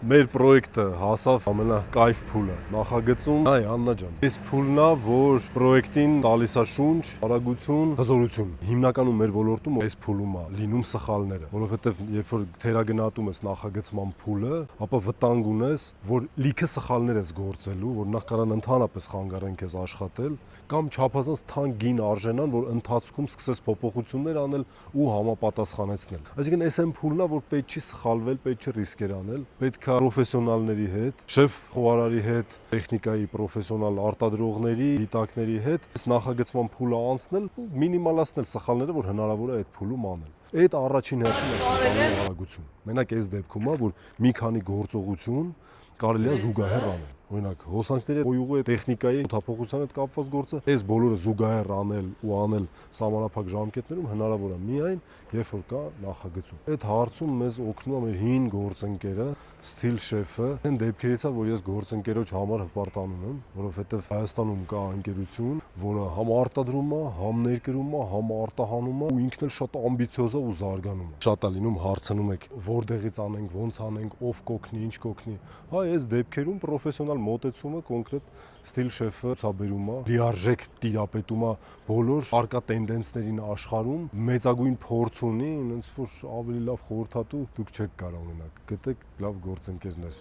Մեր պրոյեկտը հասավ ամենակայֆ փուլը նախագծում, այ Աննա ջան, այս փուլն է, որ պրոյեկտին տալիս է շունչ, արագություն, հզորություն։ Հիմնականում մեր ոլորտում այս փուլում է լինում սխալները, որովհետև երբ որ թերագնահատում ես նախագծման փուլը, ապա վտանգ ունես, որ լիքը սխալներ ես գործելու, որ նախ կարան ընդհանրապես խանգարեն քեզ աշխատել, կամ չափազանց թանկ գին արժենան, որ ընթացքում սկսես փոփոխություններ անել ու համապատասխանեցնել։ Այսինքն այս այն փուլն է, որ պետք չի սխալվել, պետք չի ռիսկեր անել, պետք է պրոֆեսիոնալների հետ, շեֆ խոհարարի հետ, տեխնիկայի պրոֆեսիոնալ արտադրողների, դիտակների հետ այս նախագծման փուլը անցնել ու մինիմալացնել սխալները, որ հնարավոր է այդ փուլում անել։ Այդ առաջին հերթին է արագություն։ Մենակ այս դեպքում է, որ մի քանի գործողություն կարելի է զուգահեռ անել։ Օրինակ, հոսանքների ուղղու տեխնիկայի օդափոխության հետ կապված գործը, այս բոլորը զուգահեռ անել ու անել սահմանափակ ժամկետներում հնարավոր է միայն, երբ որ կա նախագծում։ Այդ հարցում մեզ օգնում է մեր հին գործընկերը, Steel Chef-ը, այն դեպքերից է, որ ես գործընկերոջ համար հպարտանում եմ, որովհետև Հայաստանում կա ընկերություն, որը համ արտադրում է, համ ներկրում է, համ արտահանում է ու ինքն էլ շատ ամբիցիոզ է ու զարգանում է։ Շատ է լինում հարցնում եք, որտեղից անենք, ոնց անենք, ով կօգնի, ինչ կօգնի։ Հա, այս դեպքերում պրոֆեսիոնալ մոտեցումը կոնկրետ Steel Chef-ը ցաբերում է, լիարժեք տիրապետում է բոլոր արկա տենդենսներին աշխարհում, մեծագույն փորձ ունի, ինձ որ ավելի լավ խորհրդատու դուք չեք կարող ունենալ։ Գտեք լավ գործընկերներ։